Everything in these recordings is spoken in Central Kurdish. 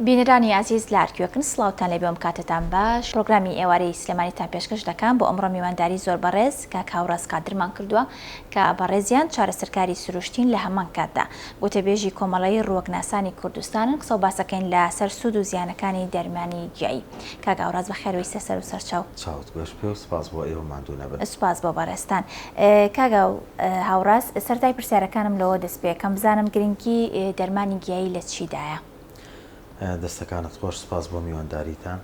بینەرانی عزیز لە ئەرکیوەکن سڵاوتان لێ بێم کاتتان باش. پرۆگرامی ئێوارەی سلێمانیتان پێشکەش دەکەم بۆ ئەمڕۆ میوانداری زۆر بەڕێز کە کاوڕاست کادرمان کردووە کە بەڕێزیان چارەسەرکاری سروشتین لە هەمان کاتدا گوتەبێژی کۆمەڵەی ڕووەکناسانی کوردستانن قسە و باسەکەین لەسەر سوود و زیانەکانی دەرمانی گیایی. کاک هاوڕاست بەخێرەوەی سەر و سەرچاو. چاوت گۆش پێ و سپاس بۆ ئێوە ماندوو نەبن. سپاس بۆ بەڕێستان. کاک هاوڕاست سەرەتای پرسیارەکانم لەوە دەست پێ کەم بزانم گرنگی دەرمانی گیایی لە چیدایە؟ دەستەکانت خۆش سپاس بۆ میوانداریتان.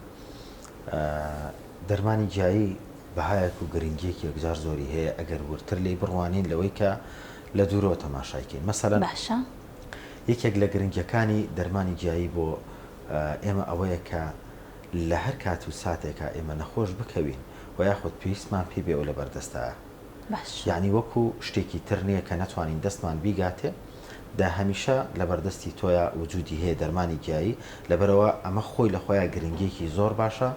دەرمانی گیایی بەهایەک و گرنگیەکی یەکجار زۆری هەیە ئەگەر ورتر لێی بڕوانین لەوەی کە لە دوورەوە تەماشایکەین. مەسەلەن باشە یەکێک لە گرنگیەکانی دەرمانی گیایی بۆ ئێمە ئەوەیە کە لە هەر کات و ساتێکە ئێمە نەخۆش بکەوین و یاخود پێویستمان پێ بێ و لە بەردەستایە. یعنی وەکو شتێکی تر نییە کە نەتوانین دەستمان بیگاتێ دا هەمیشە لە بەردەستی تۆیە وجودی هەیە دەرمانی گیایی لەبەرەوە ئەمە خۆی لە خۆیان گرنگیەکی زۆر باشە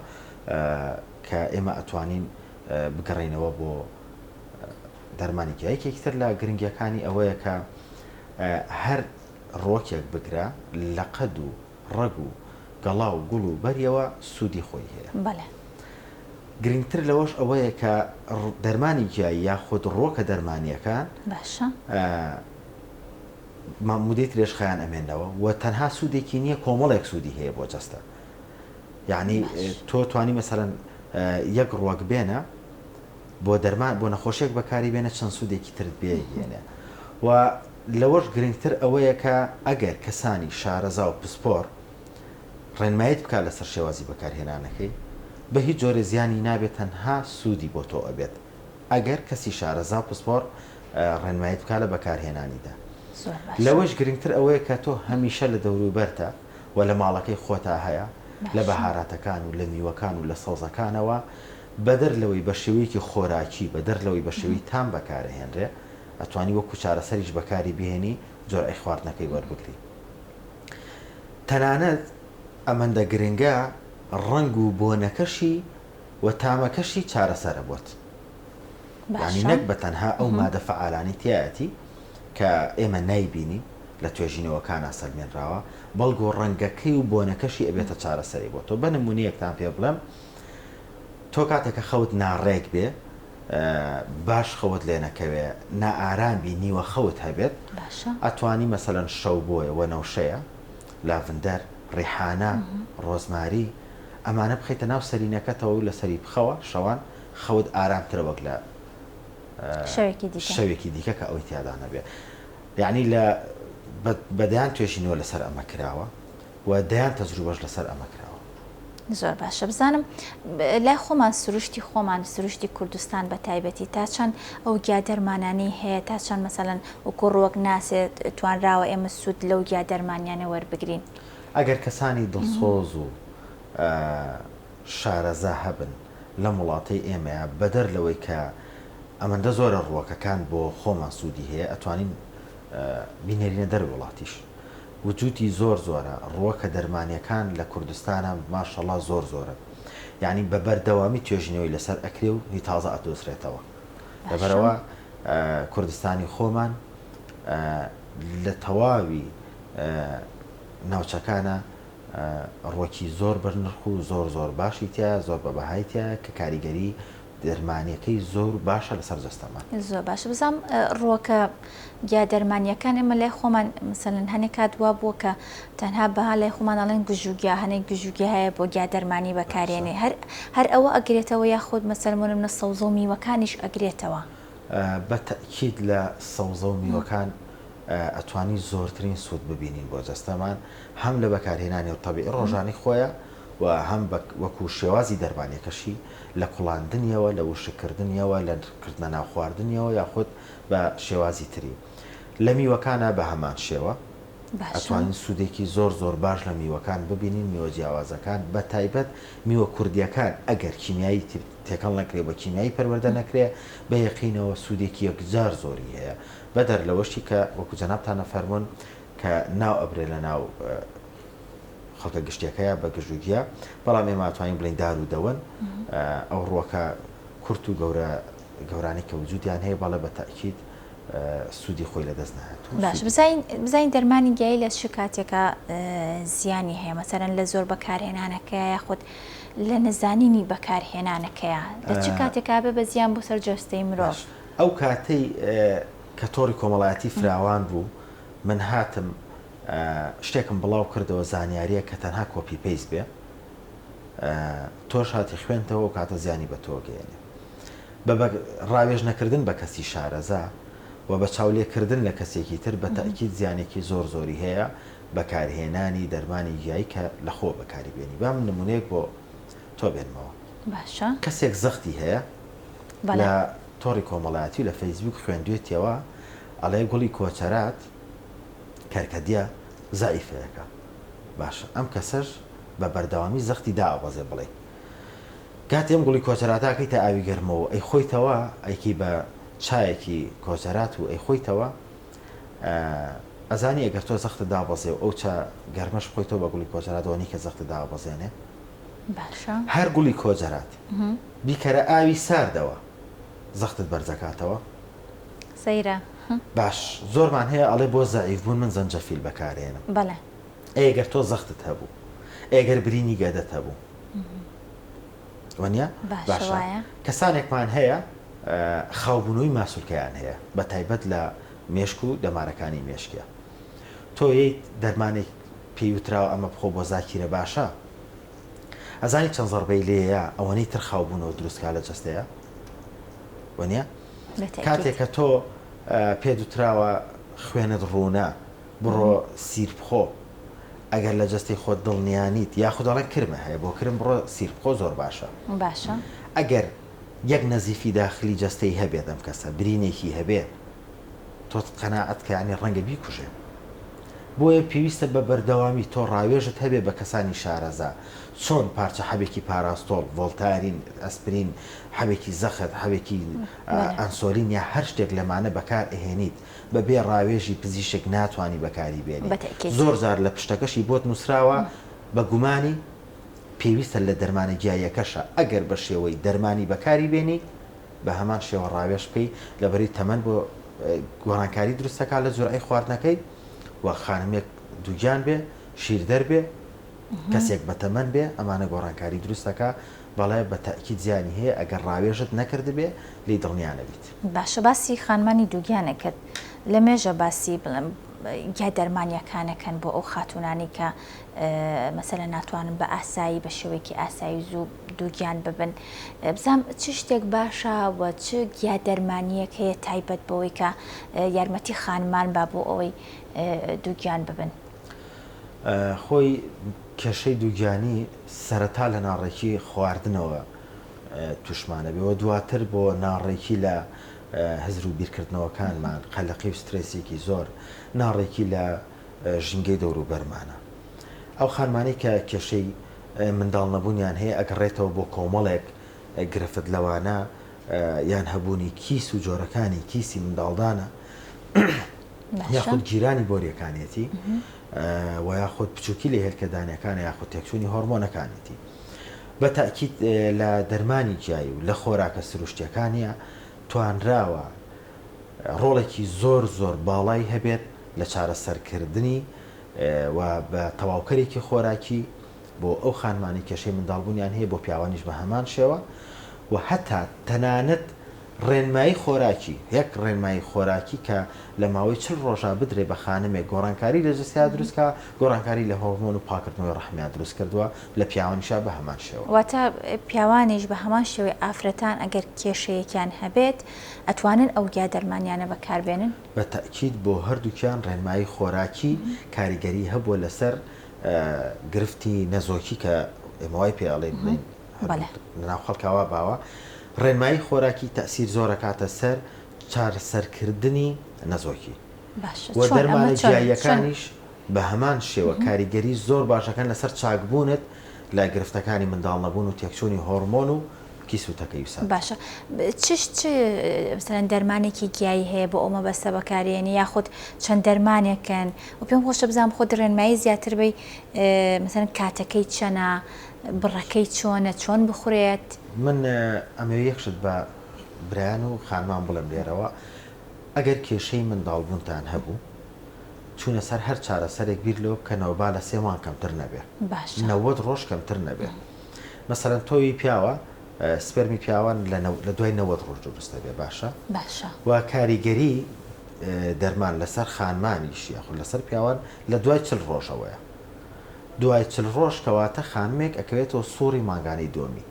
کە ئێمە ئەتوانین بگەڕێنەوە بۆ دەرمانی گیایی. یەکێکتر لە گرنگیەکانی ئەوەیە کە هەر ڕۆکێک بگرە لە قەد و ڕەگ و گەڵا و گوڵ و بەریەوە سوودی خۆی هەیە. گرنگتر لەوەش ئەوەیە کە دەرمانی گیایی یاخود ڕۆکە دەرمانیەکان باشە مامودەی ترێش خەیان ئەمێنەوە و تەنها سوودێکی نییە کۆمەڵێک سوودی هەیە بۆ جەستە. یعنی تۆ توانی مەسەلەن یەک ڕۆک بێنە بۆ دەرمان بۆ نەخۆشیێک بەکاری بێنە چەند سوودێکی ترت بێنێ و لەوەش گرنگتر ئەوەیە کە ئەگەر کەسانی شارەزا و پسپۆر ڕێنمایت بکات لەسەر شێوازی بەکارهێنانەکەی بە هیچ جۆرە زیانی نابێت تەنها سوودی بۆ تۆ ئەبێت ئەگەر کەسی شارەزا و پسپۆر ڕێنمایت بکات لە بەکارهێنانیدا. لەوەش گرنگتر ئەوەیە کە تۆ هەمیشە لە دەوروبەرتە و لە ماڵەکەی خۆتا هەیە لە بەهاراتەکان و لە میوەکان و لە سەوزەکانەوە بەدەر لەوەی بە شێوەیەکی خۆراکی بەدەر لەوەی بە شێوەی تام بەکارهێنرێ ئەتوانی وەکو چارەسەریش بەکاری بهێنی جۆرئەی خواردنەکەی وەربگری. تەنانەت ئەمەندە گرنگە ڕنگ و بۆنەکەشی و تامەکەشی چارەسەرە بۆت. یعنی نەک بە تەنها ئەو مادە فەعالانی تایەتی کە ئێمە نایبینی لە توێژینەوەکانە سەلمێنراوە بەڵگۆ ڕەنگەکەی و بۆنەکەشی ئەبێتە چارەسەری بۆ تۆ. بە نمونەیەکتان پێ بڵێم تۆ کاتێکە خەوت ناڕێک بێ باش خەوت لێ نەکەوێ نائارام بی نیوە خەوت هەبێت ئەتوانی مەسەلەن شەو بۆیە وە نەوشەیە لاڤندەر ڕیحانە ڕۆزماری ئەمانە بخەیتە ناو سەرینەکەتەوە و لە سەری بخەوە شەوان خەوت ئارامترە وەک لە شەوێکی دیکە کە ئەوی تیادا نەبێ. یعنی لە بەدەیان توێژینەوە لەسەر ئەمە کراوە و دەیان تەجروبەش لەسەر ئەمە کراوە. زۆر باشە. بزانم لای خۆمان سروشتی خۆمان سروشتی کوردستان بە تایبەتی تا چەند ئەو گیا دەرمانانەی هەیە تا چەند مەسەلەن وەکو ڕۆک ناسێت توانراوە ئێمە سوود لەو گیا دەرمانیانە وەربگرین. ئەگەر کەسانی دڵسۆز و شارەزا هەبن لە وڵاتەی ئێمەیە بەدەر لەوەی کە ئەمەندە زۆرە ڕۆکەکان بۆ خۆمان سوودی هەیە ئەتوانین بینێرینە دەر وڵاتیش وجودی زۆر زۆرە ڕۆکە دەرمانیەکان لە کوردستانە ماشەڵڵا زۆر زۆرە. یعنی بە بەردەوامی توێژینەوەی لەسەر ئەکرێ و هی تازە ئەدۆزرێتەوە. لەبەرەوە کوردستانی خۆمان لە تەواوی ناوچەکانە ڕۆکی زۆر بەرنرخ و زۆر زۆر باشی تایە زۆر بە بەهایتە کە کاریگەری دەرمانیەکەی زۆر باشە لەسەر جەستەمان. زۆر باشە. بزانم ڕۆکە یا دەرمانیەکان ئێمە لای خۆمان مەسەلەن هەنێک کات وا بووە کە تەنها بەها لای خۆمان ئەڵێن گژوگیا هەنێک گژوگیا هەیە بۆ گیا دەرمانی بەکارێنێ هەر ئەوە ئەگرێتەوە یاخود مەسەلمونە منە سەوزە و میوەکانیش ئەگرێتەوە. بە تەکید لە سەوزە و میوەکان ئەتوانی زۆرترین سوود ببینین بۆ جەستەمان هەم لە بەکارهێنانی و تەبیعی ڕۆژانی خۆیە و هەم وەکو شێوازی دەرمانیەکەشی لە کوڵاندنیەوە لە وشکردنیەوە لە کردنە ناو خواردنیەوە یاخود بە شێوازی تری. لە میوەکانە بە هەمان شێوە ئەتوانین سوودێکی زۆر زۆر باش لە میوەکان ببینین. میوە جیاوازەکان بە تایبەت میوە کوردیەکان ئەگەر کیمیایی تێکەڵ نەکرێ بە کیمیایی پەروەردە نەکرێ بە یەقینەوە سوودێکی یەکجار زۆری هەیە بەدەر لەوەشی کە وەکو جەنابتانە فەرموون کە ناو ئەبرێ لە ناو خەڵکە گشتیەکەیە بە گژوگیە بەڵام ئێمە ئەتوانین بڵین دار و دەوەن ئەو ڕۆکە کورت و گەورانی کە وجودیان هەیە بەڵێ بە تەکید سوودی خۆی لە دەست نهات. باش بزین دەرمانی گیایی لە چ کاتێکە زیانی هەیە مەسەرەن لە زۆر بەکارهێنانەکە یاخود لە نەزانینی بەکارهێنانەکەیە لە چ کاتێکا بێ بە زیان بۆ سەرجەستەی مرۆڤ. ئەو کاتەی کە تۆڕی کۆمەڵایەتی فراوان بوو من هاتم شتێکم بڵاو کردەوە زانیاریە کە تەنها کۆپی پێیس بێ تۆش هاتی خوێنتەوە و کاتە زیانی بە تۆ گەێنێ بە ڕاوێژ نەکردن بە کەسی شارەزا و بە چاولێکردن لە کەسێکی تر بە تاکید زیانێکی زۆر زۆری هەیە بەکارهێنانی دەرمانی گیایی کە لە خۆ بەکاری بێنی با من نمونەیەک بۆ تۆ بێنمەوە. باشە کەسێک زەختی هەیە لە تۆڕی کۆمەڵایەتی لە فەیسبوک خوێندوێتەوە ئەڵێ گوڵی کۆچەرات کەرکەدیە زائیفەیەەکە باشە ئەم کەسەش بە بەردەوامی زەختی داوەزێ بڵێ کاتێم گوڵی کۆچەراتاکەی تا ئاوی گەرمەوە ئەی خۆیتەوە ئەیکی بە چایەکی کۆچەرات و ئەی خۆیتەوە ئەزانی ئەگەر تۆ زەختە دابەزێ و ئەو چا گەرمەش خۆیتەوە بە گوڵی کۆچەراتەوە نیکە زەختە دابەزێنێ هەر گوڵی کۆجەرات بیکەرە ئاوی ساردەوە زەختت بەرزەکاتەوە سەیرە باش زۆرمان هەیە ئەڵێ بۆ زەعیف بوون من زەنجەفیل بەکارێنم بەڵێ ئەگەر تۆ زەختت هەبوو ئەگەر برینی گەدەت هەبوو وەنیە باشە کەسانێکمان هەیە خاوبوونەوەی ماسوولکەیان هەیە بە تایبەت لە مێشک و دەمارەکانی مێشکە تۆ یەی دەرمانێک پێیوتراوە ئەمە بخۆ بۆ زاکیرە باشە ئەزانی چەند زەربەی لێیە ئەوەنەی تر خاوبوونەوە دروستکە لە جەستەیە وەنیە کاتێک کە تۆ پێدوتراوە خوێنت ڕوونە بڕۆ سیر بخۆ ئەگەر لە جەستی خۆت دڵنیانیت یاخودڵێ کرمە هەیە بۆ کرم بڕۆ سیر بخۆ زۆر باشە ئەگەر یەک نەزیفی داخلی جەستەی هەبێت ئەم کەسە برینێکی هەبێت تۆ قەناعەتکەیانی ڕەنگە بیکوژێ بۆیە پێویستە بە بەردەوامی تۆ ڕاوێژت هەبێ بە کەسانی شارەزا چۆن پارچە حەبێکی پاراستۆڵ ڤۆڵتارین ئەسپرین حەبێکی زەخت حەبێکی ئەنسۆلین یا هەر شتێک لەمانە بەکار ئەهێنیت بەبێ ڕاوێژی پزیشک ناتوانانی بەکاری بێنی زۆر جار لە پشتەکەشی بۆت نووسراوە بە گومانی پێویستە لە دەرمانە گیاییەکەشە ئەگەر بە شێوەی دەرمانی بەکاری بێنی بە هەمان شێوە ڕاوێژ بکەی لەبەری تەمەەن بۆ گۆڕانکاری دروستەکە لە جورعی خواردنەکەی و خانمێک دووگیان بێ شیر دەربێ کەسێک بەتەمەەن بێ ئەمانە گۆڕانکاری دروستەکە بەڵێ بە تاکید زیانی هەیە ئەگەر ڕاوێژت نەکرد بێ لی دڵنیانەبیت. باشە باسی خانمانی دووگیانە کرد لە مێژە باسی بڵم گیا دەرمانیەکانەکەن بۆ ئەو خاتونانی کە مەسەلە ناتوانن بە ئاسایی بە شێوەیەکی ئاسایی زوو دووگیان ببن بزانام چ شتێک باشە و چ گیا دەرمانیەک هەیە تایبەت بەوەی کە یارمەتی خانمان با بۆ ئەوەی دووگیان ببن. خۆی کێشەی دووگیانی سەرەتا لە ناڕێکی خواردنەوە توشمانە بێەوە دواتر بۆ ناڕێکی لە هەزر و بیرکردنەوەکانمان قەلەقی و سترێسێکی زۆر ناڕێکی لە ژینگەی دەور و بەرمانە ئەو خانمانی کە کێشەی منداڵ نەبوونیان هەیە ئەگەڕێتەوە بۆ کۆمەڵێک گرفت لەوانە یان هەبوونی کیس و جۆرەکانی کیسی منداڵدانە یاخود گیرانی بۆریەکانێتی و یاخود بچووکی لە هێلکەدانەکانە یاخود تێکچوونی هۆرمۆنەکانێتی بە تاکید لە دەرمانی گیایی و لە خۆراکە سروشتیەکانیە توانراوە ڕۆڵێکی زۆر زۆر باڵای هەبێت لە چارەسەرکردنی و بە تەواوکەرێکی خۆراکی بۆ ئەو خانمانی کێشەی منداڵبوونیان هەیە بۆ پیاوانیش بە هەمان شێوە و هەتا تەنانەت ڕێنمایی خۆراکی یەک ڕێنمایی خۆراکی کە لە ماوەی چ ڕۆژە بدرێ بە خانمێک گۆڕانکاری لە جستیا دروستکە گۆڕانکاری لە هۆرمۆن و پاکردنەوەی ڕەحمیان دروست کردووە لە پیاوانیشا بە هەمان شێوە واتە پیاوانیش بە هەمان شێوەی ئافرەتان ئەگەر کێشەیەکیان هەبێت ئەتوانن ئەو گیا دەرمانیانە بەکاربێنن بە تاکید بۆ هەردووکیان ڕێنمایی خۆراکی کاریگەری هەبووە لەسەر گرفتی نەزۆکی کە ئێمەوای پێڵێ بڵین لەناو خەڵکاوا باوە ڕێنمایی خۆراکی تەسیر زۆرەکاتە سەر چارەسەرکردنی نەزۆکی و دەرمانە گیاییەکانیش بە هەمان شێوە کاریگەری زۆر باشەکان لەسەر چاکبوونت لە گرفتەکانی منداڵ نەبوون و تێکچوونی هۆرمۆن و کیس و تەکەیوسان. باشە چ مثلەن دەرمانێکی گیایی هەیە بۆ ئەومە بەستە بەکارێنی یاخود چەند دەرمانێکن و پێم خۆشە بزانم خۆت ڕێنمایی زیاتر بی مثلەن کاتەکەی چەنە بڕەکەی چۆنە چۆن بخورێت. من ئەمە یەکشت بە برایان و خانمان بڵم لێرەوە ئەگەر کێشەی منداڵبوونتان هەبوو چوونە سەر هەر چارەسەرێک بیر لەوە بکەنەوە لە 3 مانگ کەمتر نەبێ 90 ڕۆژ کەمتر نەبێ مەسەرەن تۆوی پیاوە سپەرمی پیاوان لە دوای 90 ڕۆژ دروستە بێ باشە و کاریگەری دەرمان لەسەر خانمانیش یاخود لەسەر پیاوان لە دوای 40 ڕۆژەوەیە دوای 40 ڕۆژ کەواتە خانمێک ئەکەوێتەوە سووری ماگانەی دۆمی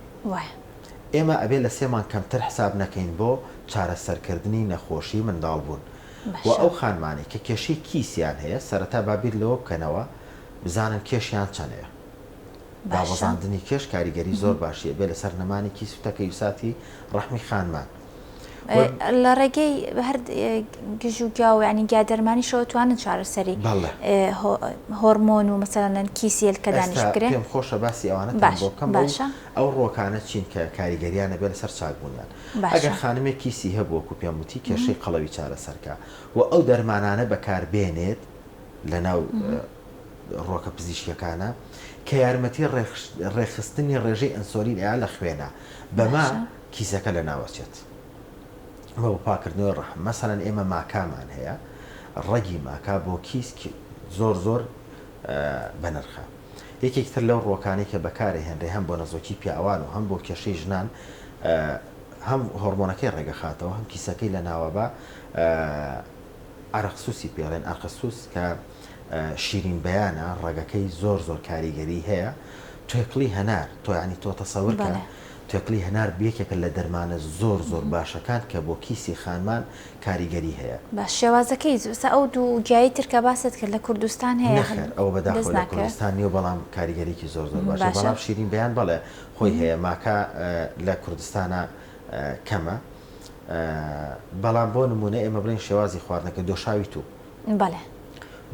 ئێمە ئەبێ لە 3 مانگ کەمتر حساب نەکەین بۆ چارەسەرکردنی نەخۆشی منداڵبوون و ئەو خانمانی کە کێشەی کیسیان هەیە سەرەتا بابیر لەوە بکەنەوە بزانن کێشیان چەندەیە دابەزاندنی کێش کاریگەری زۆر باشیە بێ لەسەر نەمانی کیس و تەکەیوساتی ڕەحمی خانمان لە ڕێگەی هەر گژوگیا و ینی گیادەرمانی شەوە توانن چارەسەری هۆرمۆن و مەسەڵەن کیسیل کە دانیشتکرێن پێم خۆشە باسی ئەوانە بۆکەم ئەو ڕۆکانە چین کە کاریگەریانە بێ لەسەر چاکبوونیان ئەگەر خانمێک کیسی هەبووەکو پێم وتی کێشەی قەڵەوی چارەسەرکە و ئەو دەرمانانە بەکاربێنێت لە ناو ڕۆکە پزیشکەکانە کە یارمەتی ڕێخستنی ڕێژەی ئەنسۆلین ئەیان لە خوێنە بەما کیسەکە لە ناوەچێت بە پاکردنەوەی ڕەحم مەسەڵەن ئێمە ماکامان هەیە ڕەگی ماکا بۆ کیس زۆر بەنرخە یەکێکتر لەو ڕۆکانی کە بەکارە هێنرێ هەم بۆ نەزۆکی پیاوان و هەم بۆ کێشەی ژنان هەم هۆرمۆنەکەی ڕێگەخاتەوە هەم کیسەکەی لە ناوە بە ئەرەخسوسی پێڵێن ئەرخسوس کە شیرین بەیانە ڕێگەکەی زۆر کاریگەری هەیە توێکڵی هەنار تۆ ینی تۆ تەسەورکە توێکڵی هەنار بێکێکە لە دەرمانە زۆر باشەکان کە بۆ کیسی خانمان کاریگەری هەیە باش شێوازەکەی ئەو دوو گیایی ترکە باست کرد لە کوردستان هەیە ئەو بەداخۆ لە کوردستان نیە بەڵام کاریگەریکی زۆر باشە بەڵام شیرین بەیان بەڵێ خۆی هەیە ماکە لە کوردستانە کەمە بەڵام بۆ نمونە ئێمە بڵین شێوازی خواردنەکە دۆشاوی تو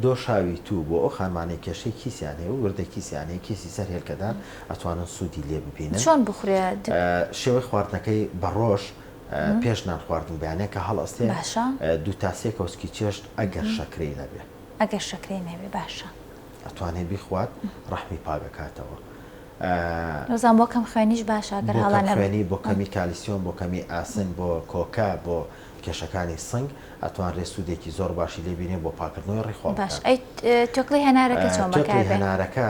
دۆشاوی تو بۆ ئەو خانمانی کێشەی کیسیان هەیە و وردە کیسیان هەیە کیسی سەر هێلکەدان ئەتوانن سوودی لێ ببینن چۆن بخورێت شێوەی خواردنەکەی بە ڕۆژ پێش نان خواردن بەیانەیە کە هەڵئەستێ دوو تاسێ کەوسکی چێشت ئەگەر شەکرەی نەبێ باشە ئەتوانێت بیخوات ڕەحمی پاگەکاتەوە نۆزان بۆ کەم خوێنیش باشە ئەگەر هەڵا خوێنی بۆ کەمی کالیسیۆم بۆ کەمی ئاسن بۆ کۆکا بۆ کێشەکانی سنگ ئەتوان ڕێسوودێکی زۆر باشی لێبینێ بۆ پاکردنەوەی ڕێخۆ باش ئەی تۆکڵی هەنارەکە چۆن بەکار هەنارەکە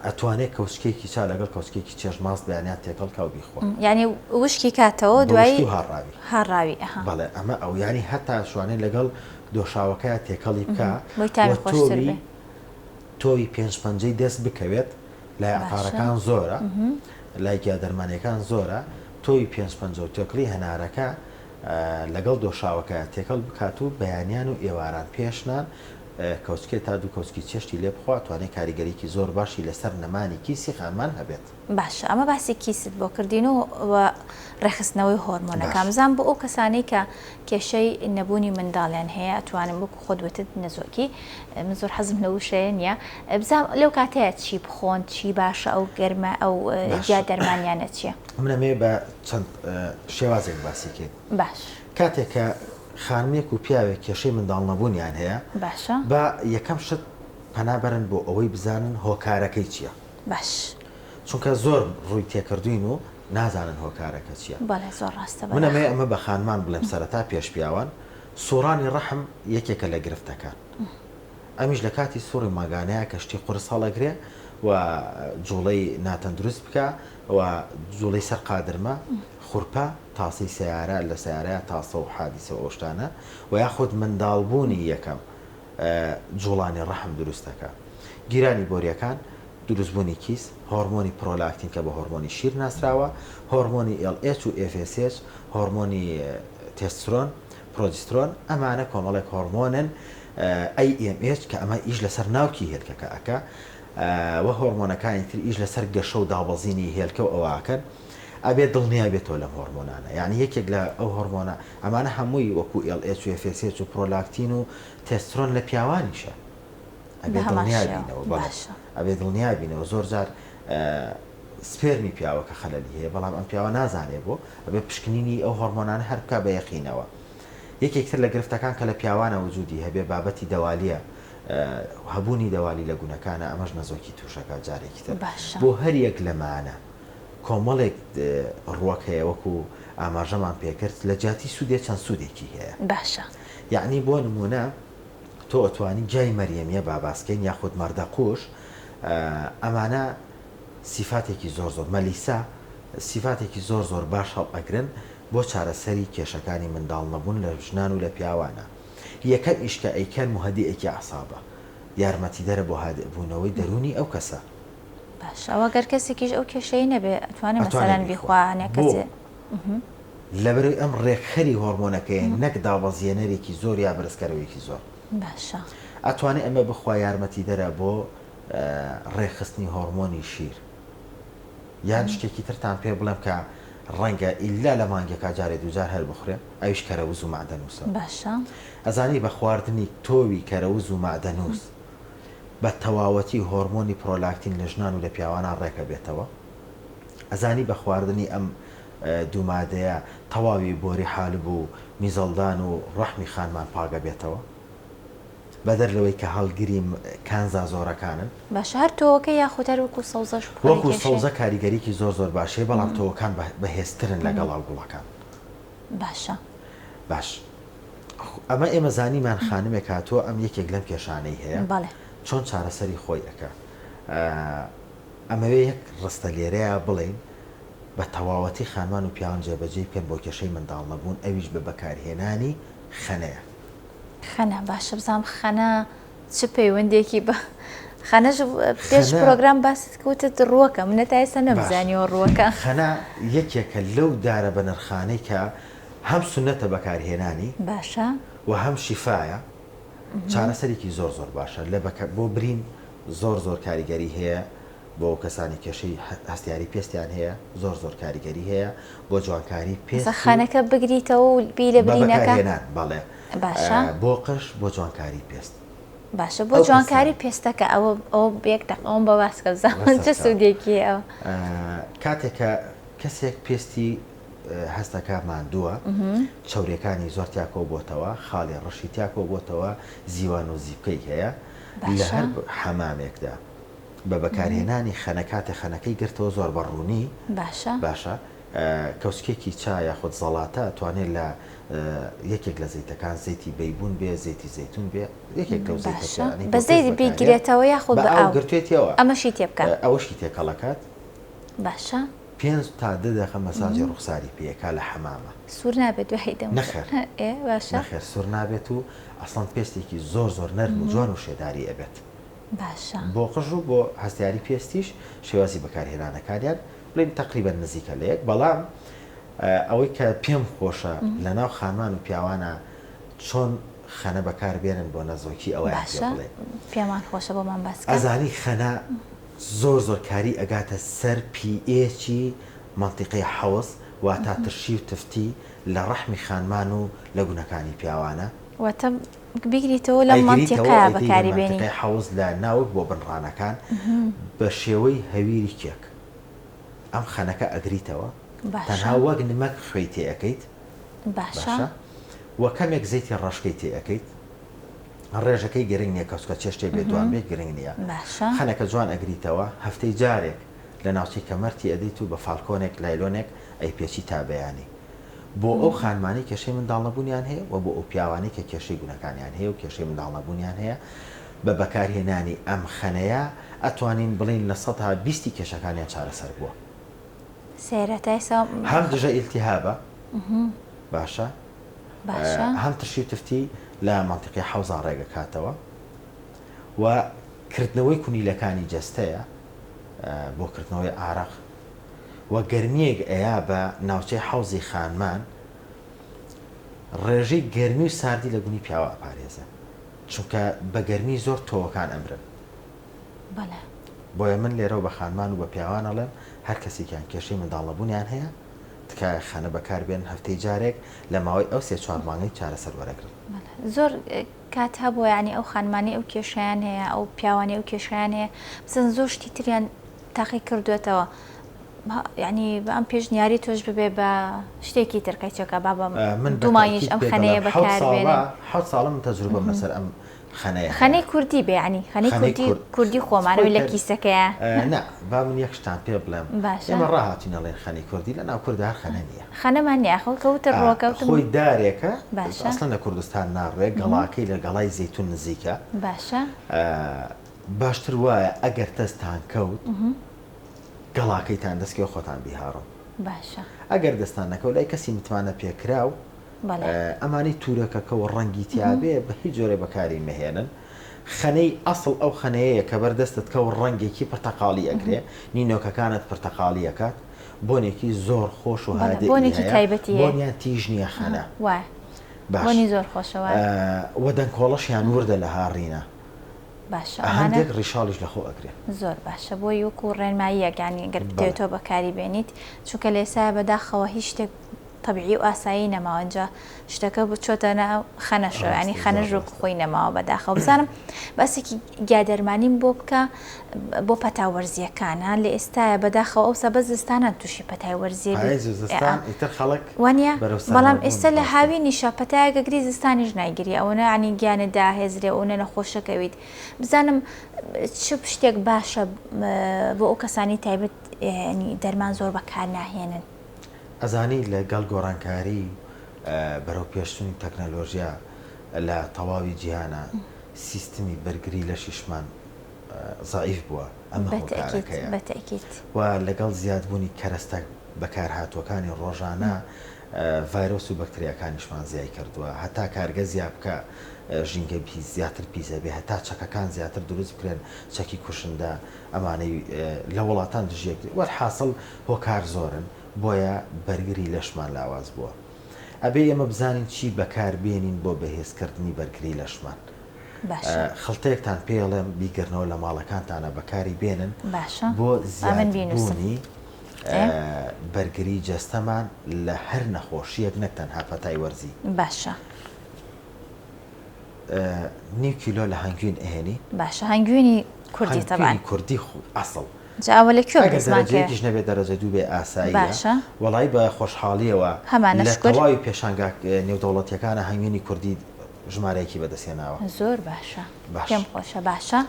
ئەتوانێت کەوچکێکی چا لەگەڵ کەوچکێکی چێژ ماست بەیانیان تێکەڵ کاو بیخۆ ینی وشکی کاتەوە دوایی هاڕاوی بەڵێ ئەمە ئەو ینی هەتا شوانێ لەگەڵ دۆشاوەکەی تێکەڵی بکە تۆوی پێنجپەنجەی دەست بکەوێت لای عقارەکان زۆرە لای گیادەرمانیەکان زۆرە تۆوی پێنجپەنجە و تێکڵی هەنارەکە لەگەڵ دۆشاوەکە تێکەڵ بکات و بەیانیان و ئێواران پێشنان کەوچکێت تا دوو کەوچکی چێشتی لێ بخوا توانێت کاریگەریکی زۆر باشی لەسەر نەمانی کیسی خانمان هەبێت باشە ئەمە باسی کیست بۆ کردین و ڕێخستنەوەی هۆرمۆنەکە بزان بۆ ئەو کەسانەی کە کێشەی نەبوونی منداڵیان هەیە ئەتوانم بۆ خۆدوێتت نەزۆکی من زۆر حەزم لە وشەیە نییە بزان لەو کاتەیە چی بخۆن چی باشە ئەو گەرمە ئەو جا دەرمانیانە چییە منەمێ بە چەند شێوازێک باسی کرد باش کاتێکە خانمێک و پیاوێک کێشەی منداڵ نەبوونیان هەیە باشە بە یەکەم شت پەنابەرن بۆ ئەوەی بزانن هۆکارەکەی چییە باش چونکە زۆر ڕووی تێکردوین و نازانن هۆکارەکە چییە بەڵێ زۆر ڕاستە منەمێ ئەمە بە خانمان بڵێم سەرەتا پێش پیاوان سوڕانی ڕەحم یەکێکە لە گرفتەکان ئەمیش لە کاتی سوڕی ماگانەیە کە شتی قورس هەڵەگرێ و جوڵەی ناتەندروست بکە و جوڵەی سەر قادرمە خوورپە تاسی سیارە لە سیارەیە تاسە و حادیسە و ئۆشتانە و یاخود منداڵبوونی یەکەم جوڵانی ڕەحم دروستەکە گیرانی بۆریەکان دروستبوونی کیس هۆرمۆنی پرۆلاکتین کە بە هۆرمۆنی شیر ناسراوە هۆرمۆنی LH و FSH هۆرمۆنی تێسترۆن پرۆجسترۆن ئەمانە کۆمەڵێک هۆرمۆنن AMH کە ئەمە ئیش لەسەر ناوکی هێلکەکە ئەکە و هۆرمۆنەکانی تر ئیش لەسەر گەشە و دابەزینی هێلکە و ئەوواکەن ئەبێت دڵنیا بێتەوە لەم هۆرمۆنانە یعنی یەکێک لە ئەو هۆرمۆنە ئەمانە هەمووی وەکو LH و FSH و پرۆلاکتین و تێسترۆن لە پیاوانیشە ئەبێت دڵنیا بینەوە زۆر جار سپێرمی پیاوەکە خەلەلی هەیە بەڵام ئەم پیاوە نازانێ بۆ ئەبێ پشکنینی ئەو هۆرمۆنانە هەر بکە بە یەقینەوە یەکێکتر لە گرفتەکان کە لە پیاوانە وجودی هەبێ بابەتی دەوالیە هەبوونی دەوالی لە گونەکانە ئەمەش نەزۆکی تووشەکە جارێکی تر بۆ هەر یەک لەمانە کۆمەڵێک ڕوەک هەیە وەکو ئاماژەمان پێکرد لە جیاتی سوودێ چەند سوودێکی هەیە باشە یعنی بۆ نمونە تۆ ئەتوانی جای مەریەمیە باباسکەین یاخود مەردە قوش ئەمانە سیفاتێکی زۆر زۆر مەلیسا سیفاتێکی زۆر زۆر باش هەڵ ئەگرن بۆ چارەسەری کێشەکانی منداڵ نەبوون لە ژنان و لە پیاوانە یەکەم ئیشکە ئەیکەن مهدیئێکی عەسابە یارمەتی دەرە بۆ هادبوونەوەی دەرونی ئەو کەسە باش ئەوە گەر کەسێکیش ئەو کێشەی نەبێ ئەتوانێت مەسەلەن بیخوانێ کەسێ لەبەرەوەی ئەم ڕێکخەری هۆرمۆنەکەی نەک دابەزیێنەرێکی زۆر یا برسکەرەوەیەکی زۆر باشە ئەتوانێت ئەمە بخوا یارمەتی دەرە بۆ ڕێخستنی هۆرمۆنی شیر یان شتێکی ترتان پێ بڵێم کە ڕەنگە ئیلا لە مانگێکا جارێ دوجار هەر بخورێ ئەویش کەرەوز و معدەنووسە باشە ئەزانی بە خواردنی تۆوی کەرەوز و معدەنووس بە تەواوەتی هۆرمۆنی پرۆلاکتین لە ژنان و لە پیاوانان ڕێکە بێتەوە ئەزانی بە خواردنی ئەم دوومادەیە تەواوی بۆری حالب و میزەڵدان و ڕەحمی خانمان پاگە بێتەوە بەدەر لەوەی کە هەڵگیری کانزا زۆرەکانن باشە هەر تۆکە یاخود هەروەکو سەوزەش وەکو سەوزە کاریگەریکی زۆر زۆر باشەیە بەڵام تۆوەکان بەهێزترن لەگەڵ ئاڵگوڵەکان باشە باش ئەمە ئێمە زانیمان خانمێک هاتووە ئەم یەکێک لەم کێشانەی هەیە بەڵێ چۆن چارەسەری خۆی ئەەکە ئەمەوێ یەک ڕستە لێرەیە بڵێن بە تەواوەتی خانمان و پیاوان جێبەجێ بکەن بۆ کێشەی منداڵ نەبوون ئەویش بە بەکارهێنانی خەنەیە خەنە باشە بزانام خەنە چ پەیوەندێکی بە خەنەش پێش پرۆگرام باست کەوتت ڕووەکە منە تا ئێستا نەمزانیەوە ڕووەکە خەنە یەکێکە لەو دارە بە نرخانەی کە هەم سونەتە بەکارهێنانی باشە و هەم شیفاایە چارەسەرێکی زۆر زۆر باشە لە بۆ برین زۆر زۆر کاریگەری هەیە بۆ کەسانی کێشەی هەستیاری پێستیان هەیە زۆر زۆر کاریگەری هەیە بۆ جوانکاری پێست خانەکە بگریتەوە و بی لە برینەکە بەڵێ باشە بۆ قش بۆ جوانکاری پێست باشە بۆ جوانکاری پێستەکە ئەوە یەک دەقەوەم بە باسکە زەمان چه سوودێکی ئەوە کاتێکە کەسێک پێستی هەستەکە ماندووە چاورەکانی زۆر تیاکۆ بۆتەوە خاڵی ڕەشی تیاکۆ بۆتەوە زیوان و زیبکەی هەیە لە هەر حەمامێکدا بە بەکارهێنانی خەنەکاتە خەنەکەی گرتەوە زۆر بەڕوونی باشە کەوسکێکی چا یاخود زەڵاتە توانێت لە یەکێک لە زەیتەکان زەیتی بەیبوون بێ زەیتی زەیتون بێ یەکێک لەو زەیتەکانی بە زەیت بیگرێتەوە یاخود بە ئاو گرتوێتەوە ئەمەشی تێ بکە ئەوەشی تێکەڵەکات باشە 5 تا 10 دقیقە مەساجی ڕوخساری پێکا لە حەمامە سوور نابێت دوای دەم نەخێر باشە نەخێر سوور نابێت و ئەسڵان پێستێکی زۆر زۆر نەرم و جوان و شێداری ئەبێت باشە بۆ قژ و بۆ هەستیاری پێستیش شێوازی بەکارهێنانەکانیان بڵێن تقریبەن نزیکە لە یەک بەڵام ئەوەی کە پێم خۆشە لە ناو خانمان و پیاوانە چۆن خەنە بەکار بێنن بۆ نەزۆکی ئەوەیە بڵێ پێمان خۆشە بۆمان باس ئەزانی خەنە زۆر زۆر کاری ئەگاتە سەر پیئێکی منتیقی حەوز واتە ترشی و تفتی لە ڕەحمی خانمان و لە گونەکانی پیاوانە واتە بگریتەوە لە منتیقەیە بەکاری بێنی حەوز لە ناوک بۆ بنڕانەکان بە شێوەی هەویری کێک ئەم خەنەکە ئەگریتەوە تەنها وەک نمەک خوێی تێ ئەەکەیت باشە وە کەمێک زەیتی ڕەشکەی تێ ئەەکەیت ڕێژەکەی گرنگ نییە کەسکە چێشتێ بێت دوان بێت گرنگ نییە خەنەکە جوان ئەگریتەوە هەفتەی جارێک لە ناوچەی کەمەرتی ئەدەیت و بە فالکۆنێک لایلۆنێک ئەی پێچی تا بەیانی بۆ ئەو خانمانی کێشەی منداڵنەبوونیان هەیە و بۆ ئەو پیاوانی کە کێشەی گونەکانیان هەیە و کێشەی منداڵنەبوونیان هەیە بە بەکارهێنانی ئەم خەنەیە ئەتوانین بڵین لە 120 کێشەکانیان چارەسەر بووە هەم دژە ئیلتیهابە باشە هەم ترشی و تفتی لە منتیقی حەوزان ڕێگەکاتەوە و کردنەوەی کونیلەکانی جەستەیە بۆ کردنەوەی ئارەق و گەرمیەک ئەیە بە ناوچەی حەوزی خانمان ڕێژەی گەرمی و ساردی لە گونی پیاوە ئەپارێزە چونکە بە گەرمی زۆر تۆوەکان ئەمرن بۆیە من لێرە بە خانمان و بە پیاوان ئەڵێم هەر کەسێکیان کێشەی منداڵنەبوونیان هەیە تکایە خەنە بەکاربێن هەفتەی جارێک لە ماوەی ئەو 3-4 مانگەی چارەسەر وەرەگرن زۆر کات هەبووە ینی ئەو خانمانی ئەو کێشیان هەیە ئەو پیاوانی ئەو کێشیان هەیە بزن زۆر شتی تریان تاقی کردوێتەوە ینی ئەم پێشنیاری تۆش ببێ بە شتێکی ترکەی چێکە با بە دومانیش ئەم خەنەیە بەکاربێنێ 7 ساڵم تەجروبەم لەسەر ئەم خەنەی کوردی بێ ینی خەنەی کوردی خۆمانەوەی لە کیسەکەیە نا با من یەکشتان پێ بڵێم ئێمە ڕاهاتینەڵێن خەنی کوردی لە ناو کورددا خەنە نییە خەنەمان نیاخۆ کەوتە ڕۆکەوت خۆی دارێکە ئەسڵەن لە کوردستان ناڕێ گەڵاکەی لە گەڵای زەیتون نزیکە باشە باشتر وایە ئەگەر دەستان کەوت گەڵاکەیتان دەستکەوە خۆتان بیهاڕن باشە ئەگەر دەستان نەکەوت لای کەسی متمانە پێکراو ئەمانی تورەکەکەەوە ڕەنگی تیاابێ بە هیچ جۆرە بەکاری مەهێنن خەنەی ئەسڵ ئەو خەنەیە کە بەردەستت کەەوە ڕەنگێکی پرتەقاڵی ئەگرێ نینۆکەکانت پرتەقاڵیەکات بۆنێکی زۆر خۆش و هادێ بۆنێکی تایبەتی بۆنیان تیژ نییە خەنە بۆنی زۆر خۆشەوە وەدەن کۆڵەشیان وردە لە هاڕینە باشە هەندێک ڕیشاڵیش لە خۆ ئەگرێ زۆر باشە بۆ وەکو ڕێنماییەکانی گەر بێتۆ بەکاری بێنیت چونکە لێسا بەداخەوە هیچ شتێک طبیعی و ئاسایی نەماوەنجە شتەکە بچۆتە ناو خەنەشەوە ینی خەنەژ و خۆی نەماوە بەداخەوە بزانم بەسێکی گیادەرمانیم بۆ بکە بۆ پەتاوەرزیەکانە لە ئێستاە بەداخەوە ئەو سەبە زستانە تووشی پەتایوەرزیە خەڵک بەڵام ئێستا لە هاوی نیشە پەتایەکە گری زستانیش نایگیری ئەوەنە عنی گیانە داهێزرێ ئەوە نەخۆشەکەویت بزانم چ شتێک باشە بۆ ئەو کەسانی تایبەت دەرمان زۆر بەکار ناهێنن ئەزانی لە گەڵ گۆڕانکاری بەرەو پێشتنی تەکنەلۆژیا لە تەواوی جیهانە سیستمی بەرگری لە شیشمان زائیف بووە ئەمە بەتەکیت و لەگەڵ زیادبوونی کەرەستە بەکار هاتووەکانی ڕۆژانە ڤایرۆس و بەکتریاکانیشمان زیای کردووە هەتا کارگە زیاد بکە ژینگە زیاتر پیسە بێ هەتا چەکەکان زیاتر دروست بکرێن چەکی کوشندە ئەمانەی لە وڵاتان دژیەک وەرحاصل هۆکار زۆرن بۆیە بەرگری لەشمان لاواز بووە ئەبێ ئێمە بزانین چی بەکاربێنین بۆ بەهێزکردنی بەرگری لەشمان خەڵتەیەکتان پێڵێم بیگرنەوە لە ماڵەکانتانە بەکاری بێنن بۆ زیادبوونی بەرگری جەستەمان لە هەر نەخۆشیەک نەکتەنها پەتایوەرزی باشە نیو کیلۆ لە هەنگوین ئەهێنی باشە هەنگوینی کوردی تەبان کوردی ئەسڵ جاوە لە کوێ دەرەجەیەکیش نەبێت دەرەجە دوو بێ ئاساییە وەڵای بە خۆشحاڵیەوە لە تەواوی پێشانگا نێودەوڵەتیەکانە هەنگوینی کوردی ژمارەیەکی بەدەستێناوە زۆر باشە پێم خۆشە باشە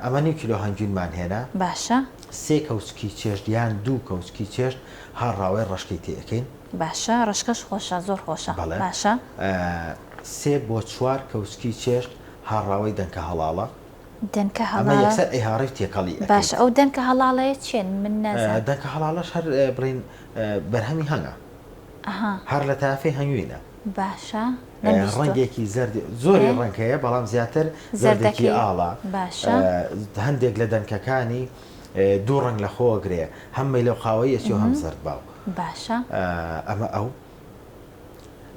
ئەمە نیو کیلۆ هەنگوینمان هێنا باشە سێ کەوچکی چێشت یان دوو کەوچکی چێشت هەڕاوی ڕشکەی تێەکەین باشە ڕشکەش خۆشە زۆر خۆشە باشە سێ بۆ چوار کەوچکی چێشت هەڕاوی دەنکە هەڵاڵە دەنکە ئەمە یەکسەر ئێهاڕی تێکەڵی باشە ئەو دەنکە هەڵاڵەیە چێن من نازانم دەنکە هەڵاڵەش هەر بڵین بەرهەمی هەنگە هەر لە تافێ هەنگوینە باشە ڕەنگێکی زەردی زۆری ڕەنگەیە بەڵام زیاتر زەردێکی ئاڵا باشە هەندێک لە دەنکەکانی دوو ڕنگ لە خۆگرێ هەممەی لەو خاوەیەکی و هەم زەرد باو باشە ئەمە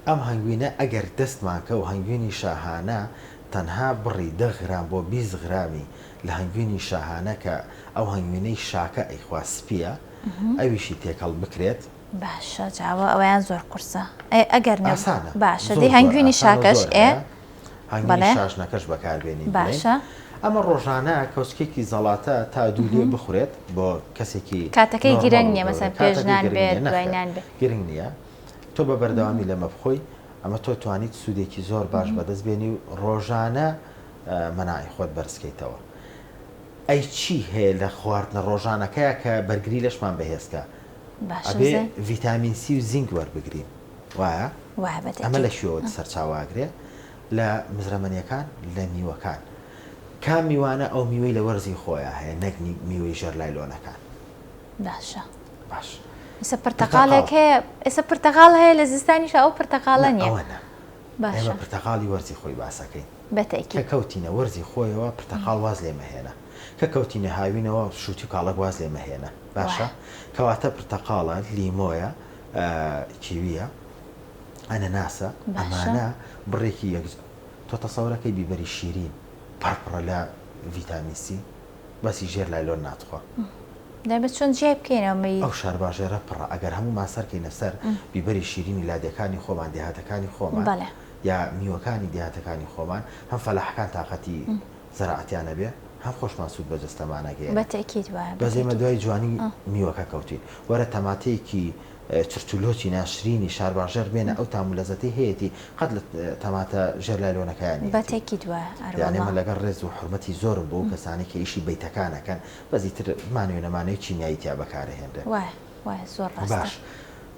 ئەم هەنگوینە ئەگەر دەستمان کە و هەنگوینی شاهانە تەنها بڕی 10 غرام بۆ 20 غرامی لە هەنگوینی شاهانە کە ئەو هەنگوینەی شاکە ئەیخوا سپیە ئەویشی تێکەڵ بکرێت باشە جاوە ئەویان زۆر قورسە ئەگەر نەسانە باشە دەی هەنگوینی شاکەش هەنگوینی شاشنەکەش بەکاربێنی باشە ئەمە ڕۆژانە کەوچکێکی زەڵاتە تا دوولێ بخورێت بۆ کەسێکی کاتەکەی گرنگ نییە مەسەن پێشنان بێت دوایینان بێت گرنگ نییە تۆ بە بەردەوامی لەمە بخۆی ئەمە تۆ توانیت سوودێکی زۆر باش بەدەست بێنی و ڕۆژانە مەناعی خۆت بەرزکەیتەوە ئەی چی هەیە لە خواردنە ڕۆژانەکەیە کە بەرگری لەشمان بەهێزکە ئەبێ ڤیتامین سی و زینک وەربگرین وایە ئەمە لە شوێوە سەرچاواگرێ لە مزرەمەنیەکان لە میوەکان کام میوانە ئەو میوەی لە وەرزی خۆیان هەیە نەک میوەی ژەرلایلۆنەکان باشە باش ئێستا پرتەقالێک هەیە ئێستا پرتەقال هەیە لە زستانیش ئەو پرتەقالە نییە ئێمە پرتەقالی وەرزی خۆی باسەکەین بەتەکی کە کەوتینە وەرزی خۆیەوە پرتەقال واز لێمەهێنە کە کەوتینە هاوینەوە شووتی کاڵک واز لێمەهێنە باشە کەواتە پرتەقاڵە لیمۆیە کیویە ئەنەناسە ئەمانە بڕێکی یەک تۆ تەسەورەکەی بیبەری شیرین پڕپڕە لە ڤیتامین سی بەسی ژێر لایلۆن ناتخوا دەبێت چۆن جێ بکەینەوەی ئەو شارباژێرە پڕە ئەگەر هەموو ماسەرکەینە سەر بیبەری شیرینی لادەکانی خۆمان دێهاتەکانی خۆمان یا میوەکانی دێهاتەکانی خۆمان هەم فەلاحەکان تااقەتی زەراعەتیانە بێ هەم خۆشمان سوود بە جەستەمانەگەێن بەتەکیت وایە بەزێمە دوای جوانی میوەکە کەوتین وەرە تەماتەیەکی چرتولۆکی ناشرینی شارباژێر بێنە ئەو تام و لەزەتی هەیەی قەت لە تەماتە ژێرلایلۆنەکانی بەتێکی دووە یعنی من لەگەڵ ڕێز و حرمەتی زۆرم بۆ کەسانی کە ئیشی بەیتەکانەکەن بەزیتر مانوێ نەمانەی چینایی تیا بەکارهێنرێ وای زۆر ڕاستە. باش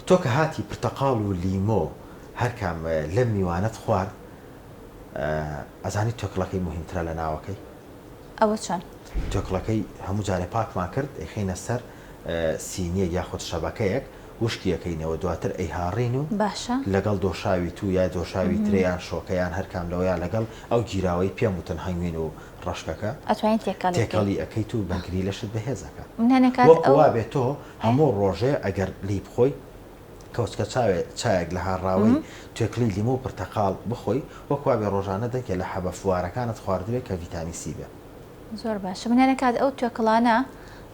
تۆ کە هاتی پرتەقاڵ و لیمۆ هەرکام لەم میوانەت خوارد ئەزانی تۆکڵەکەی مهمترە لە ناوەکەی ئەوە چۆن تۆکڵەکەی هەموو جارێ پاکمان کرد ئەیخینە سەر سینیە یاخود شەبەکەیەک وشکیەکەینەوە دواتر ئەیهاڕین و باشە لەگەڵ دۆشاوی تو یا دۆشاوی تریان شۆکەیان هەرکام لەوەیان لەگەڵ ئەو گیراوەی پێم وتن هەنگوین و ڕەشکەکە ئەتوانین تێکەڵی ئەەکەیت و بەنگری لەشت بەهێزەکە منەکات وەکوا بێت تۆ هەموو ڕۆژێ ئەگەر لی بخۆی کەوچکە چایەک لە هاڕاوی توێکلی لیمۆ و پرتەقاڵ بخۆی وەکوا بێ ڕۆژانە دەنگێ لە حەبە فوارەکانت خواردوێت کە ڤیتامی سی بێ زۆر باشە منەکات ئەو توێکڵانە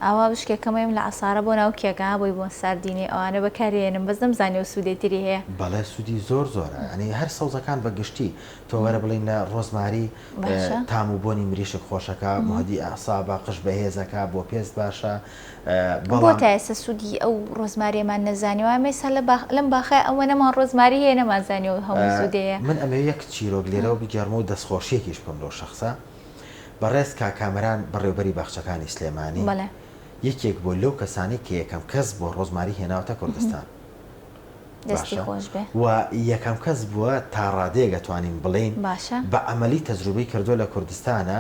ئاوا بشکێکەکەمەیم لە ئاسارە بۆ ناو کێگا بۆی بۆ ساردینی ئەوانە بەکارێنم بەس دەمزانانی و سوودێتری هەیە بەڵێ سوودی زۆر زۆرە ئەنی هەر سەوزەکان بە گشتی تۆ وەرە بڵین لە ڕۆزماری تام و بۆنی مریشک خۆشەکە مهدی ئاسابە قش بەهێزەکە بۆ پێست باشە بۆ تا ئێستا سوودی ئەو ڕۆزماریەمان نەزانیوە مەسا لەم باخە ئەوە نەمان ڕۆزماری هەیە نەمازانانی و هەموو سوودەیە من ئەمە یەک چیرۆک لێرەوە بگەڕمە و دەستخۆشیێکیش بکەم لەو شەخسە بەڕێز کاکامەران بەڕێوبەری باخچەکانی سلێمانی یەکێک بۆ لەو کەسانی کە یەکەم کەس بۆ ڕۆزماری هێناوتە کوردستان و یەکەم کەس بووە تا ڕادەیە دەتوانین بڵین بە ئەمەلی تەجروبەی کردو لە کوردستانە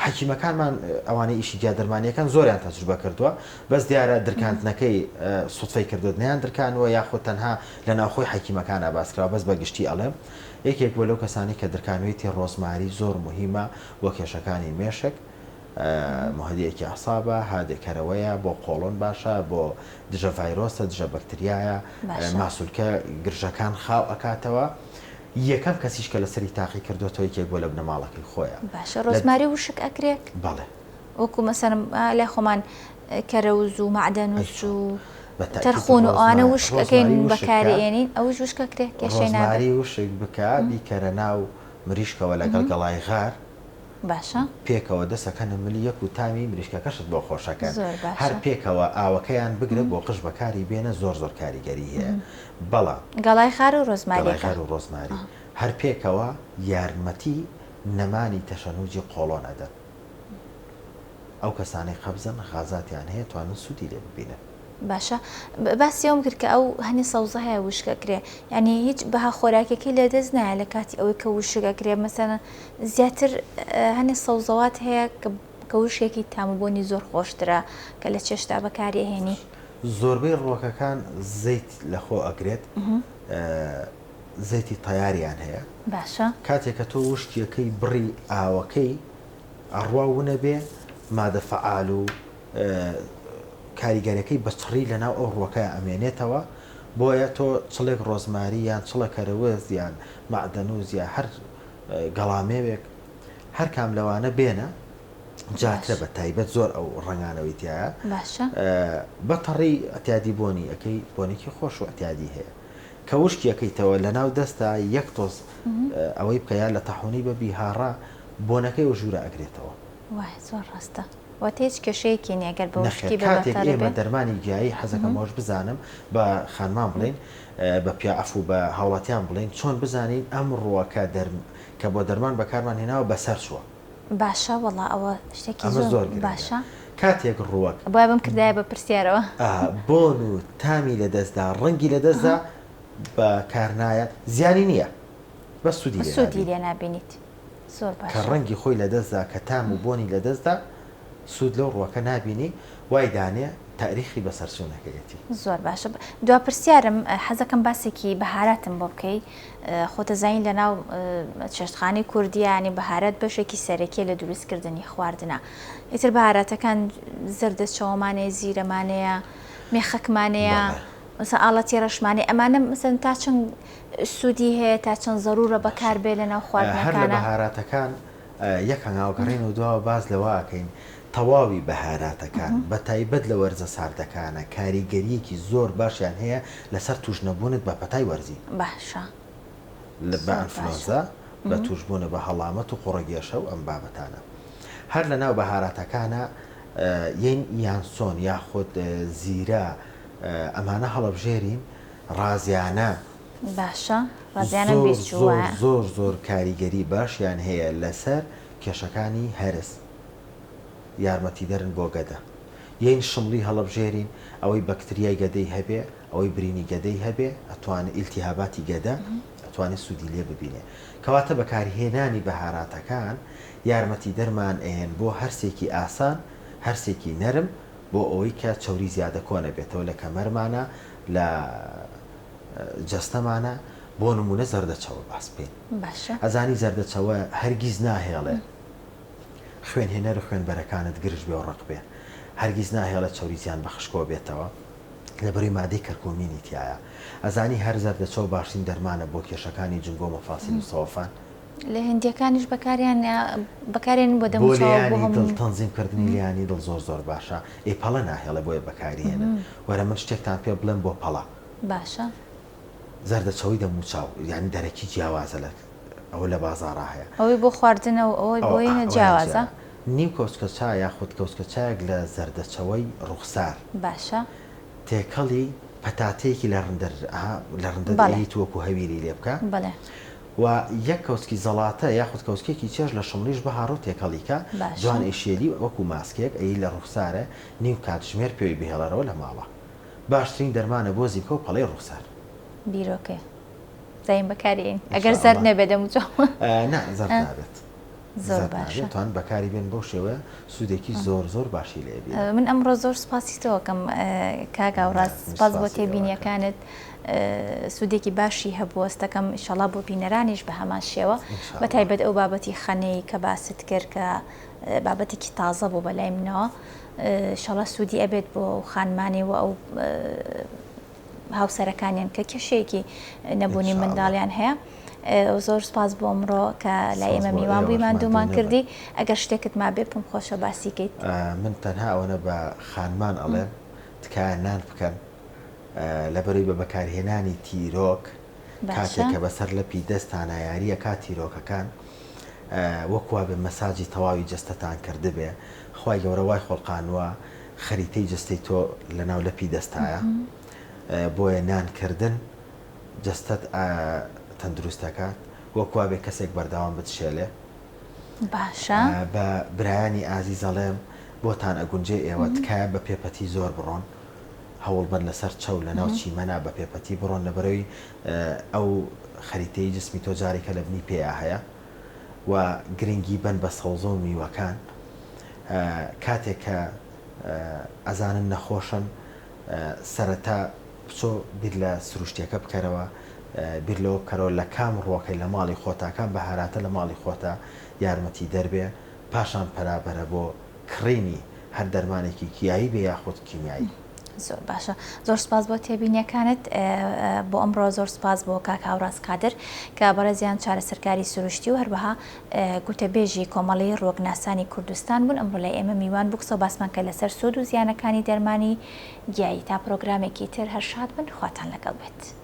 حەکیمەکانمان ئەوانەی ئیشی جیادەرمانیەکان زۆریان تەجروبە کردووە بەس دیارە درکاندنەکەی سوتفەی کردوتنیان درکانوە یاخود تەنها لە ناوخۆی حەکیمەکانە باسکراوە بەس بەگشتی ئەڵێم یەکێک بۆ لەو کەسانی کە درکانوێتی ڕۆزماری زۆر مهمە بۆ کێشەکانی مێشک مهدیەکی عسابە هادێکەرەوەیە بۆ قۆڵۆن باشە بۆ دژە ڤایرۆسە دژە بەکتریایە ماسوولکە گرژەکان خاو ئەکاتەوە یەکەم کەسیش کە لەسەری تاقی کردوەوە یەکێک بۆ لە بنەماڵەکەی خۆیە باشە ڕۆزماری وشک ئەکرێت بەڵێ وەکو مەسەرم لە خۆمان کەرەوز و معدەنووس و تەرخۆن و ئەوانە وشک ئەەکەین بەکارێنین ئەوش وشکەکرێت کێشەی ڕۆزماری وشک بکە بیکەرە ناو مریشکەوە لەگەڵ گەڵای غار باشە پێکەوە دەسەکەنە ملیەک و تامی مریشکەکەشت بۆ خۆشەکەن هەر پێکەوە ئاوەکەیان بگرە بۆ قش بەکاری بێنە زۆر زۆر کاریگەری هەیە بەڵام گەڵای خار و ڕۆزماری هەر پێکەوە یارمەتی نەمانی تەشەنوجی قۆڵۆن ئەدەن ئەو کەسانەی قەبزن غازاتیان هەیە توانن سوودی لێ ببینن باشە باسی ئەوم کرد کە ئەو هەنی سەوزە هەیە وشکەکرێ یعنی هیچ بەها خۆراکێکی لە دەست نایە لە کاتی ئەوەی کە وشکەکرێ مەسەن زیاتر هەنی سەوزەوات هەیە کە وشێکی تامبوونی زۆر خۆشترە کە لە چێشتا بەکارهێنی زۆربەی ڕۆکەکان زەیت لەخۆ ئەگرێت زەیتی تەیاریان هەیە باشە کاتێککە تۆ وشتیەکەی بڕی ئاوەکەی ئەڕواونە بێ مادە فەعال و کاریگەرەکەی بەچڕی لەناو ئەو ڕۆکە ئەمێنێتەوە بۆیە تۆ چڵێک ڕۆزماری یان چڵە کەرەوەز یان معدەنووز یا هەر گەڵامێوێک هەر کام لەوانە بێنە جاترە بە تایبەت زۆر ئەو ڕنگانەوەی تایە بەتەڕی ئەتیادی بۆنی ئەەکەی بۆنێکی خۆش و ئەتیادی هەیە کە وشکیەکەیتەوە لە ناو دەستا یەک تۆز ئەوەی بکەیان لە تەحونی بە بیهاڕا بۆنەکەی و ژوورە ئەگرێتەوە وای زۆر ڕاستە واتێج کێشەیەکی نیەگەر بە وشکی کاتێک ئێمە دەرمانی گیایی حەزەکەمەوەش بزانم بە خانمان بڵین بە پیاعف و بە هاوڵاتیان بڵین چۆن بزانین ئەم ڕووەکە کە بۆ دەرمان بەکارمان هێناوە بەسەر چووە باشە وەڵا ئەوە شتێکی زۆر باشە کاتێک ڕووەک بۆی بم کردایە بە پرسیارەوە بۆن و تامی لە دەستدا ڕەنگی لە دەستدا بە کارنایە زیانی نییە بە سوودی لێ نابینیت زۆر باشە کە ڕەنگی خۆی لە دەستدا کە تام و بۆنی لە دەستدا سوود لەو ڕووەکە نابینی وای دانێ تاریخی بەسەرچوونەکەیەتی زۆر باشە دوا پرسیارم حەزەکەم باسێکی بەهاراتم بۆ بکەی خۆتە زین لە ناو چێشتخانی کوردیانی بەهارەت بەشێکی سەرەکی لە دروستکردنی خواردنە ئیتر بەهاراتەکان زەردە چاومانەیە زیرەمانەیە مێخەکمانەیە مثلا ئاڵەتی ڕەشمانی ئەمانە مثلا تا چەند سوودی هەیە تا چەند زەرورە بەکار بێ لە ناو خواردنەکانە هەر لە بەهاراتەکان یەک هەنگاوگەڕین و دووە باز لەوە ئەکەین تەواوی بەهاراتەکان بە تایبەت لە وەرزە ساردەکانە کاریگەریەکی زۆر باشیان هەیە لەسەر توشنەبوونت بە پەتای وەرزی باشە بە ئەنفلۆنزا بە توشبوونە بە هەڵامەت و قوڕەگێشە و ئەم بابەتانە هەر لە ناو بەهاراتەکانە یان یانسۆن یاخود زیرە ئەمانە هەڵەبژێرین ڕازیانە باشە ڕازیانە بیستووە زۆر زۆر کاریگەری باشیان هەیە لەسەر کێشەکانی هەرس یارمەتی دەرن بۆ گەدە یەین شمڵی هەڵەبژێرین ئەوەی بەکتریای گەدەی هەبێ ئەوەی برینی گەدەی هەبێ ئەتوانێت ئیلتیهاباتی گەدە ئەتوانێت سوودی لێ ببینێ کەواتە بەکارهێنانی بەهاراتەکان یارمەتی دەرمان ئێن بۆ هەرسێکی ئاسان هەرسێکی نەرم بۆ ئەوەی کە چوری زیادە کۆنە بێتەوە لە کەمەرمانە لە جەستەمانە بۆ نمونە زەردەچەوە باس بین ئەزانی زەردەچەوە هەرگیز ناهێڵێ خوێنهێنەر خوێنبەرەکانت گرژ بێ و ڕق بێ هەرگیز ناهێڵە چوری زیان بە خشکۆ بێتەوە لەبەروی مادەی کەرکومینی تایە ئەزانی هەر زەردەچەوە باشترین دەرمانە بۆ کێشەکانی جنگۆ مەفاسیل و سەوەفان لە هندیەکانیش بەکارێن بۆ دەموچاو تەنزیمکردنی لیانی دڵ زۆر زۆر باشە پەڵە ناهێڵە بۆیە بەکارهێنن وەرە من شتێکتان پێ بڵێم بۆ پەڵە باشە زەردەچەوەی دەموچاو یعنی دەرەکی جیاوازە لە ئەوە لە بازاڕا هەیە ئەوەی بۆ خواردنەوە ئەوەی بۆی نەجیاوازە نیم کۆچکە چای یاخود کەوچکە چایەک لە زەردەچەوەی ڕوخسار باشە تێکەڵی پەتاتەیەکی لە ڕندەدەی تووەکو هەویری لێ بکە و یەک کەوسکی زەڵاتە یاخود کەوسکێکی چێژ لە شملیش بەهاڕۆ تێکەڵیکە جوان ئێشێلی وەکو ماسکێک ئەی لە ڕوخسارە نیم کاتژمێر پێوی بهێڵەرەوە لە ماوە باشترین دەرمانە بۆ زیکە و پەڵەی ڕوخسار بیرۆکێ دایم بەکارین ئەگەر زەر نەبێت دەموچاو زەر نابێت زۆر باشە توان بەکاری بێن بۆ شێوە سوودێکی زۆر زۆر باشی لێبێت من ئەمڕۆ زۆر سپاسیتەوەکەم کاگا و ڕاست سپاس بۆ تێبینیەکانت سوودێکی باشی هەبوو ئەستەکەم ئینشەڵا بۆ بینەرانیش بە هەمان شێوە بە تایبەت ئەو بابەتی خەنەی کە باست کرد کە بابەتێکی تازە بوو بەلای منەوە ئینشەڵا سوودی ئەبێت بۆ خانمانی و ئەو هاوسەرەکانیان کە کێشەیەکی نەبوونی منداڵیان هەیە زۆر سپاس بۆ ئەمڕۆ کە لای ئێمە میوان بووی مادوومان کردی ئەگەر شتێکت ما بێ پم خۆشە باسیکەیت من تەنها ئەوەنە بە خانمان ئەڵێم تکایە نان بکەن لەبەروی بە بەکارهێنانی تیرۆک کاتێککە بەسەر لەپی دەستانە یاریە کات تیرۆکەکان وەکووا بە مەساجی تەواوی جستەتان کردبێ خوای گەورە وای خۆڵقانوە خەریتەی جستەی تۆ لە ناو لەپی دەستایە بۆیە نانکردن جستت تەندروستەکات وەکووا بێ کەسێک بەرداوام بتشێلێ باشە بە برایانی ئازیزەڵێم بۆتان ئەگونجێ ئێوە تکایە بە پێپەتی زۆر بڕۆن هەوڵ بەر لەسەر چەو لە ناو چیمەنا بە پێپەتی بڕۆن لەبەرەوەی ئەو خەریتەی جسمی تۆ جارێکە لە بنی پێیا هەیە و گرنگی بن بە سەوزە و میوەکان کاتێک کە ئەزانن نەخۆشن سەرەتا بچۆ بیر لە سروشتیەکە بکەرەوە بیر لەوە بکەرەوە لە کام ڕۆکەی لە ماڵی خۆتاکان بەهاراتە لە ماڵی خۆتا یارمەتی دەربێ پاشان پەرابەرە بۆ کڕینی هەر دەرمانێکی کیایی بێ یاخود کیمیایی زۆر باشە زۆر سپاس بۆ تێبینیەکانت بۆ ئەمڕۆ زۆر سپاس بۆ کاک هاوڕاست کادر کە بەڕێزیان چارەسەرکاری سروشتی و هەروەها گوتەبێژی کۆمەڵی ڕۆگناسانی کوردستان بوون ئەمڕۆ لای ئێمە میوان بوو قسە باسمان کە لەسەر سوود و زیانەکانی دەرمانی گیایی تا پرۆگرامێکی تر هەر شاد بن خواتان لەگەڵ بێت.